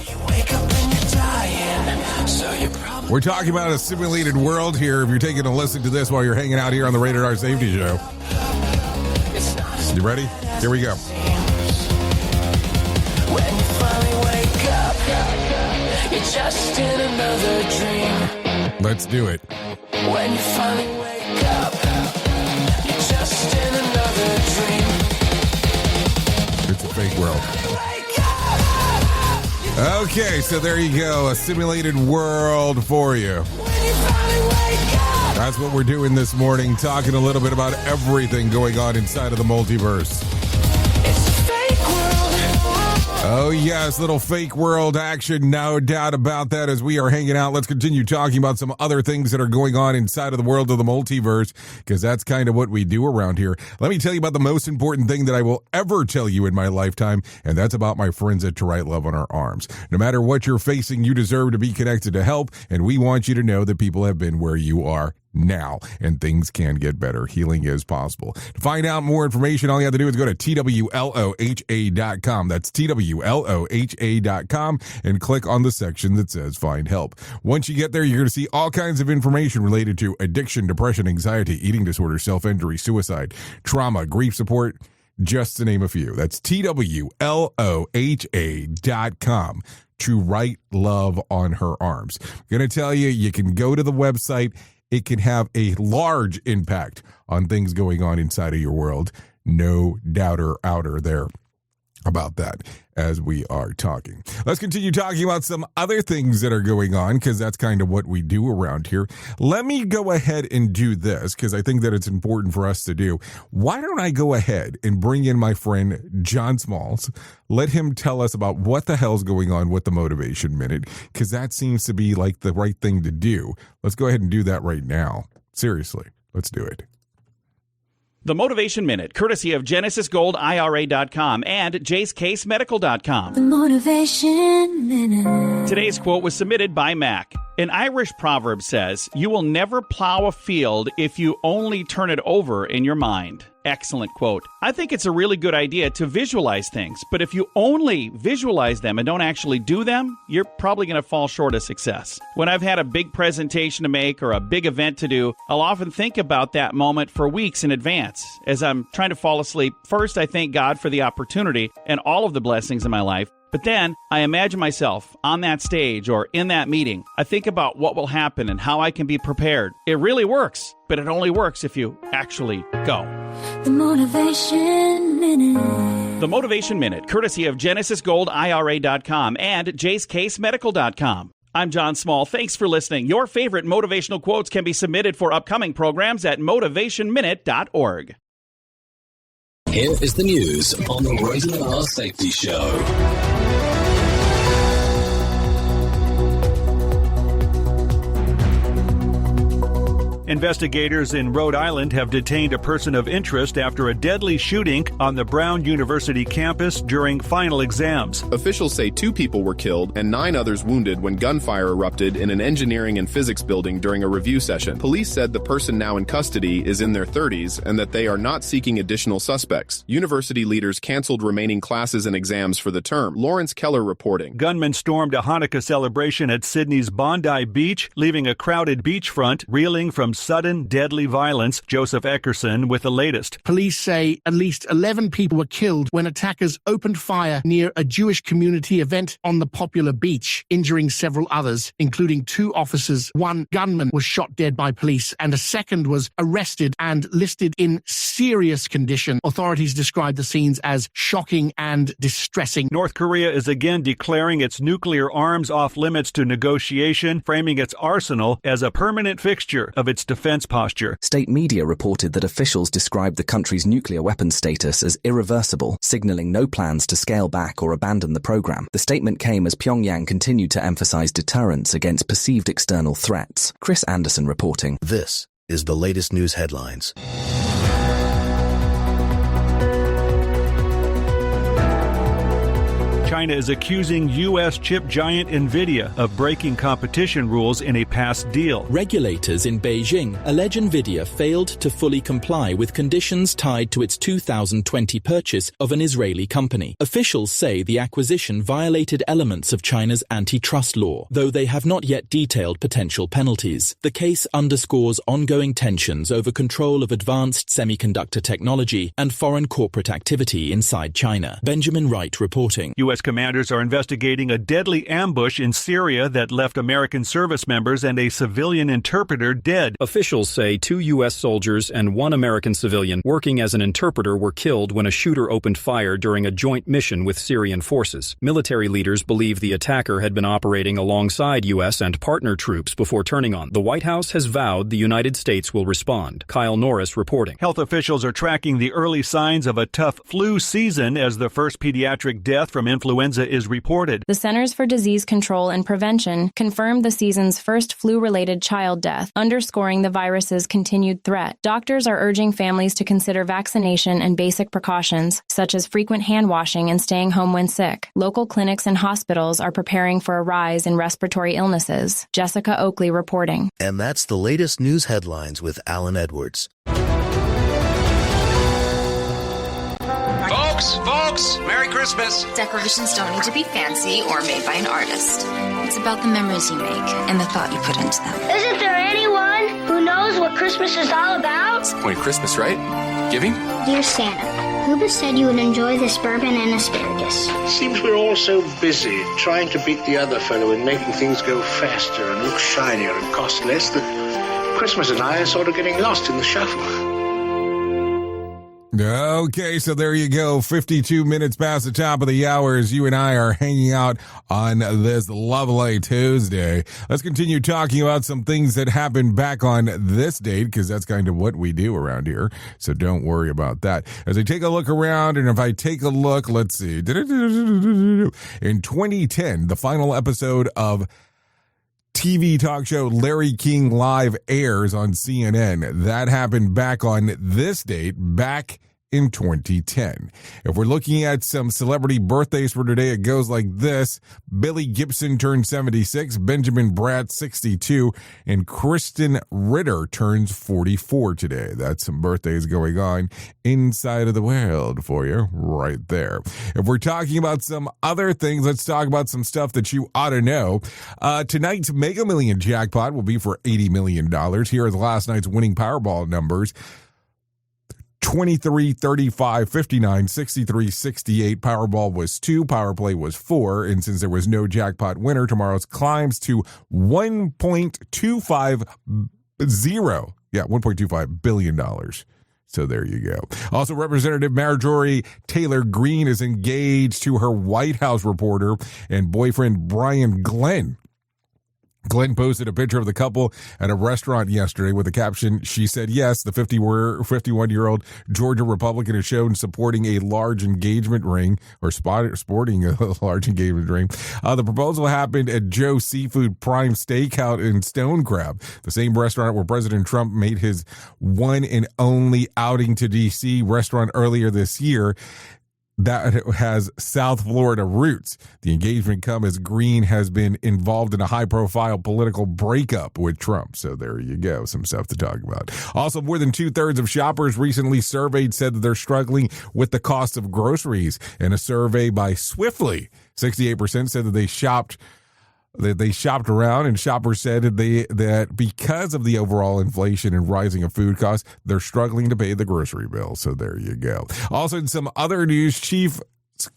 We're talking about a simulated world here. If you're taking a listen to this while you're hanging out here on the Rated R Safety Show. You ready? Here we go. When you finally wake up, you're just in another dream. Let's do it. When you finally wake up, you're just in another dream. It's a fake world. Okay, so there you go. A simulated world for you. That's what we're doing this morning, talking a little bit about everything going on inside of the multiverse. Oh, yes, little fake world action, no doubt about that. As we are hanging out, let's continue talking about some other things that are going on inside of the world of the multiverse, because that's kind of what we do around here. Let me tell you about the most important thing that I will ever tell you in my lifetime, and that's about my friends at To Write Love on Our Arms. No matter what you're facing, you deserve to be connected to help, and we want you to know that people have been where you are now, and things can get better. Healing is possible. To find out more information, all you have to do is go to TWLOHA.com. That's TWLOHA.com and click on the section that says Find Help. Once you get there, you're going to see all kinds of information related to addiction, depression, anxiety, eating disorder, self-injury, suicide, trauma, grief support, just to name a few. That's TWLOHA.com. To Write Love on Her Arms. I'm going to tell you, you can go to the website. It can have a large impact on things going on inside of your world. No doubter outer there about that as we are talking. Let's continue talking about some other things that are going on, because that's kind of what we do around here. Let me go ahead and do this, because I think that it's important for us to do. Why don't I go ahead and bring in my friend John Smalls, let him tell us about what the hell's going on with the Motivation Minute, because that seems to be like the right thing to do. Let's go ahead and do that right now. Seriously, let's do it. The Motivation Minute, courtesy of GenesisGoldIRA.com and JaceCaseMedical.com. The Motivation Minute. Today's quote was submitted by Mac. An Irish proverb says, "You will never plow a field if you only turn it over in your mind." Excellent quote. I think it's a really good idea to visualize things, but if you only visualize them and don't actually do them, you're probably going to fall short of success. When I've had a big presentation to make or a big event to do, I'll often think about that moment for weeks in advance. As I'm trying to fall asleep, first I thank God for the opportunity and all of the blessings in my life. But then I imagine myself on that stage or in that meeting. I think about what will happen and how I can be prepared. It really works, but it only works if you actually go. The Motivation Minute. The Motivation Minute, courtesy of GenesisGoldIRA.com and JaceCaseMedical.com. I'm John Small. Thanks for listening. Your favorite motivational quotes can be submitted for upcoming programs at motivationminute.org. Here is the news on the Rated R Safety Show. Investigators in Rhode Island have detained a person of interest after a deadly shooting on the Brown University campus during final exams. Officials say 2 people were killed and 9 others wounded when gunfire erupted in an engineering and physics building during a review session. Police said the person now in custody is in their 30s and that they are not seeking additional suspects. University leaders canceled remaining classes and exams for the term. Lawrence Keller reporting. Gunmen stormed a Hanukkah celebration at Sydney's Bondi Beach, leaving a crowded beachfront reeling from sudden, deadly violence. Joseph Eckerson with the latest. Police say at least 11 people were killed when attackers opened fire near a Jewish community event on the popular beach, injuring several others, including 2 officers. 1 gunman was shot dead by police, and a second was arrested and listed in serious condition. Authorities described the scenes as shocking and distressing. North Korea is again declaring its nuclear arms off limits to negotiation, framing its arsenal as a permanent fixture of its defense posture. State media reported that officials described the country's nuclear weapons status as irreversible, signaling no plans to scale back or abandon the program. The statement came as Pyongyang continued to emphasize deterrence against perceived external threats. Chris Anderson reporting. This is the latest news headlines. China is accusing U.S. chip giant NVIDIA of breaking competition rules in a past deal. Regulators in Beijing allege NVIDIA failed to fully comply with conditions tied to its 2020 purchase of an Israeli company. Officials say the acquisition violated elements of China's antitrust law, though they have not yet detailed potential penalties. The case underscores ongoing tensions over control of advanced semiconductor technology and foreign corporate activity inside China. Benjamin Wright reporting. U.S. commanders are investigating a deadly ambush in Syria that left American service members and a civilian interpreter dead. Officials say 2 U.S. soldiers and 1 American civilian working as an interpreter were killed when a shooter opened fire during a joint mission with Syrian forces. Military leaders believe the attacker had been operating alongside U.S. and partner troops before turning on. The White House has vowed the United States will respond. Kyle Norris reporting. Health officials are tracking the early signs of a tough flu season as the first pediatric death from influenza is reported. The Centers for Disease Control and Prevention confirmed the season's first flu-related child death, underscoring the virus's continued threat. Doctors are urging families to consider vaccination and basic precautions, such as frequent hand washing and staying home when sick. Local clinics and hospitals are preparing for a rise in respiratory illnesses. Jessica Oakley reporting. And that's the latest news headlines with Alan Edwards. Folks, Merry Christmas. Decorations don't need to be fancy or made by an artist. It's about the memories you make and the thought you put into them. Isn't there anyone who knows what Christmas is all about? It's the point of Christmas, right? Giving? Dear Santa, Huber said you would enjoy this bourbon and asparagus. Seems we're all so busy trying to beat the other fellow in making things go faster and look shinier and cost less that Christmas and I are sort of getting lost in the shuffle. Okay, so there you go. 52 minutes past the top of the hour as you and I are hanging out on this lovely Tuesday. Let's continue talking about some things that happened back on this date, because that's kind of what we do around here. So don't worry about that. As I take a look around, and if I take a look, let's see. In 2010, the final episode of TV talk show Larry King Live airs on CNN. That happened back on this date, back in 2010. If we're looking at some celebrity birthdays for today, it goes like this. Billy Gibson turned 76, Benjamin Bratt 62, and Kristen Ritter turns 44 today. That's some birthdays going on inside of the world for you right there. If we're talking about some other things, let's talk about some stuff that you ought to know. Tonight's Mega Million jackpot will be for $80 million. Here are the last night's winning Powerball numbers. 23, 35, 59, 63, 68. Powerball was 2. Power Play was 4. And since there was no jackpot winner, tomorrow's climbs to $1.25 billion. So there you go. Also, Representative Marjorie Taylor Greene is engaged to her White House reporter and boyfriend Brian Glenn. Glenn posted a picture of the couple at a restaurant yesterday with the caption, "She said yes." The 51-year-old Georgia Republican is shown supporting a large engagement ring, or sporting a large engagement ring. The proposal happened at Joe's Seafood Prime Steakhouse in Stone Crab, the same restaurant where President Trump made his one and only outing to D.C. restaurant earlier this year. That has South Florida roots. The engagement come as Green has been involved in a high-profile political breakup with Trump. So there you go, some stuff to talk about. Also, more than 2/3 of shoppers recently surveyed said that they're struggling with the cost of groceries. In a survey by Swiftly, 68% said that they shopped around, and shoppers said that because of the overall inflation and rising of food costs, they're struggling to pay the grocery bill. So there you go. Also, in some other news, Chiefs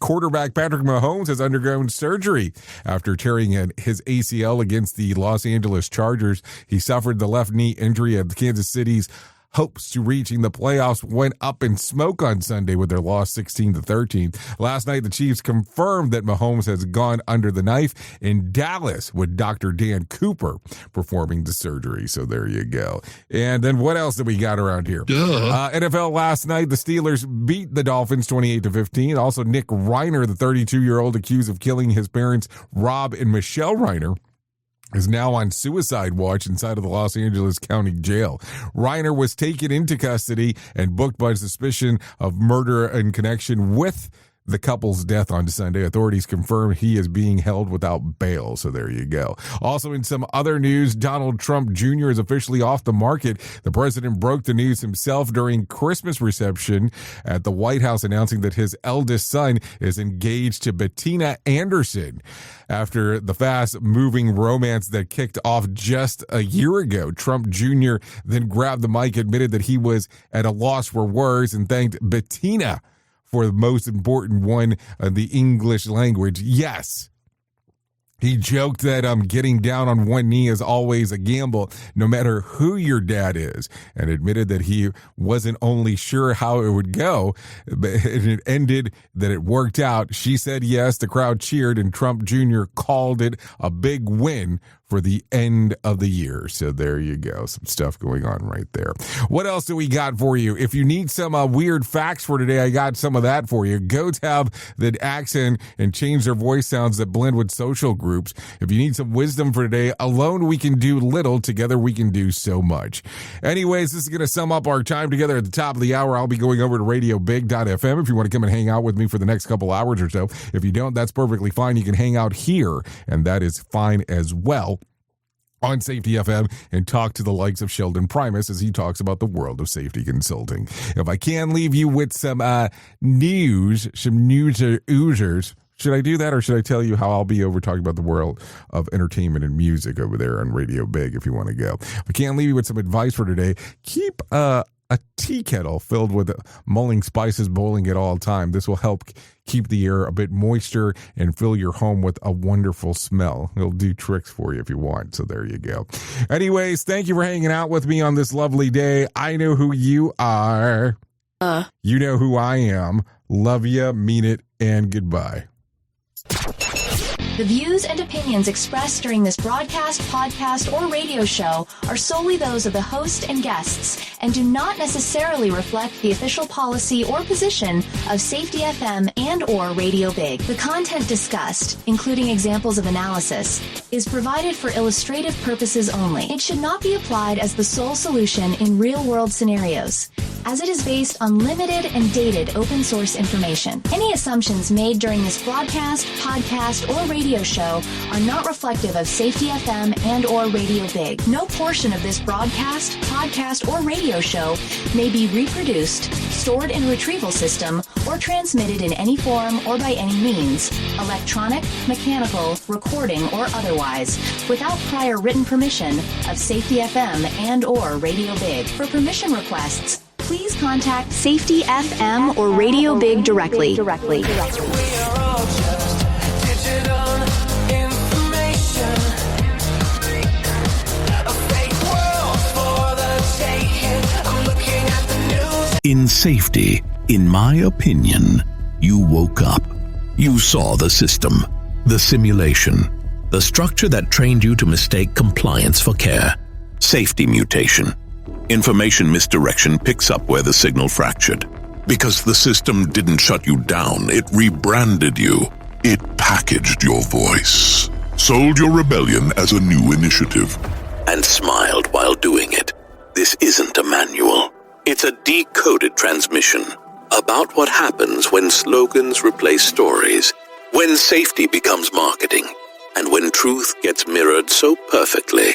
quarterback Patrick Mahomes has undergone surgery after tearing his ACL against the Los Angeles Chargers. He suffered the left knee injury at Kansas City's hopes to reaching the playoffs went up in smoke on Sunday with their loss 16-13. Last night, the Chiefs confirmed that Mahomes has gone under the knife in Dallas with Dr. Dan Cooper performing the surgery. So there you go. And then what else do we got around here? NFL last night, the Steelers beat the Dolphins 28-15. Also, Nick Reiner, the 32-year-old accused of killing his parents, Rob and Michelle Reiner, is now on suicide watch inside of the Los Angeles County Jail. Reiner was taken into custody and booked by suspicion of murder in connection with the couple's death on Sunday. Authorities confirm he is being held without bail. So there you go. Also, in some other news, Donald Trump Jr. is officially off the market. The president broke the news himself during Christmas reception at the White House, announcing that his eldest son is engaged to Bettina Anderson. After the fast-moving romance that kicked off just a year ago, Trump Jr. then grabbed the mic, admitted that he was at a loss for words, and thanked Bettina for the most important one, the English language. Yes. He joked that getting down on one knee is always a gamble, no matter who your dad is, and admitted that he wasn't only sure how it would go, but it ended that it worked out. She said yes, the crowd cheered, and Trump Jr. called it a big win for the end of the year. So there you go. Some stuff going on right there. What else do we got for you? If you need some weird facts for today, I got some of that for you. Goats have the accent and change their voice sounds that blend with social groups. If you need some wisdom for today, alone we can do little, together we can do so much. Anyways, this is going to sum up our time together at the top of the hour. I'll be going over to radiobig.fm if you want to come and hang out with me for the next couple hours or so. If you don't, that's perfectly fine. You can hang out here, and that is fine as well on Safety FM and talk to the likes of Sheldon Primus as he talks about the world of safety consulting. If I can leave you with some news or oozers, should I do that, or should I tell you how I'll be over talking about the world of entertainment and music over there on Radio Big if you want to go? If I can leave you with some advice for today, keep a tea kettle filled with mulling spices boiling at all time. This will help keep the air a bit moister and fill your home with a wonderful smell. It'll do tricks for you if you want. So there you go. Anyways, thank you for hanging out with me on this lovely day. I know who you are. You know who I am. Love ya, mean it, and goodbye. The views and opinions expressed during this broadcast, podcast, or radio show are solely those of the host and guests and do not necessarily reflect the official policy or position of Safety FM and or Radio Big. The content discussed, including examples of analysis, is provided for illustrative purposes only. It should not be applied as the sole solution in real-world scenarios. as it is based on limited and dated open source information. Any assumptions made during this broadcast, podcast, or radio show are not reflective of Safety FM and or Radio Big. No portion of this broadcast, podcast, or radio show may be reproduced, stored in a retrieval system, or transmitted in any form or by any means, electronic, mechanical, recording, or otherwise, without prior written permission of Safety FM and or Radio Big. For permission requests, please contact Safety FM or Radio Big directly. We are all just digital information. A fake world for the taking. I'm looking at the news. In safety, in my opinion, you woke up. You saw the system, the simulation, the structure that trained you to mistake compliance for care. Safety mutation. Information misdirection picks up where the signal fractured. Because the system didn't shut you down, it rebranded you. It packaged your voice, sold your rebellion as a new initiative, and smiled while doing it. This isn't a manual. It's a decoded transmission about what happens when slogans replace stories, when safety becomes marketing, and when truth gets mirrored so perfectly,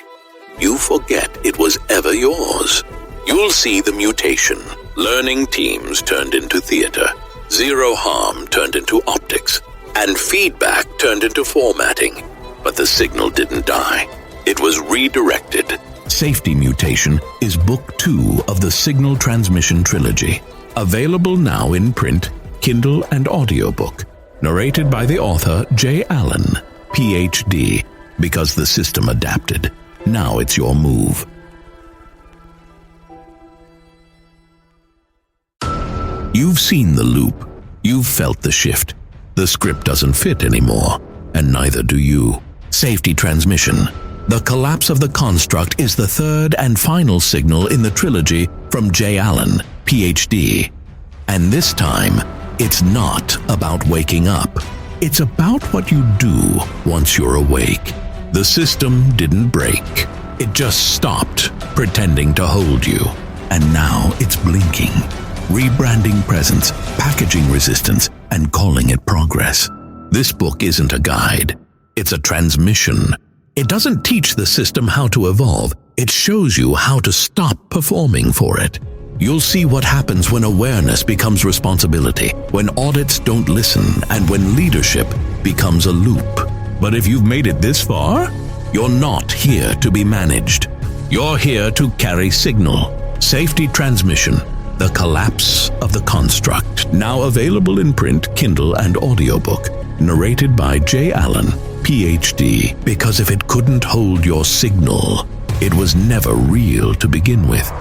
you forget it was ever yours. You'll see the mutation. Learning teams turned into theater, zero harm turned into optics, and feedback turned into formatting. But the signal didn't die. It was redirected. Safety Mutation is Book 2 of the Signal Transmission Trilogy. Available now in print, Kindle, and audiobook. Narrated by the author J. Allen, Ph.D. Because the system adapted. Now it's your move. You've seen the loop. You've felt the shift. The script doesn't fit anymore, and neither do you. Safety Transmission. The collapse of the construct is the third and final signal in the trilogy from J. Allen, Ph.D. And this time, it's not about waking up. It's about what you do once you're awake. The system didn't break. It just stopped pretending to hold you. And now it's blinking, rebranding presence, packaging resistance, and calling it progress. This book isn't a guide. It's a transmission. It doesn't teach the system how to evolve. It shows you how to stop performing for it. You'll see what happens when awareness becomes responsibility, when audits don't listen, and when leadership becomes a loop. But if you've made it this far, you're not here to be managed. You're here to carry signal. Safety Transmission. The Collapse of the Construct. Now available in print, Kindle, and audiobook. Narrated by J. Allen, Ph.D. Because if it couldn't hold your signal, it was never real to begin with.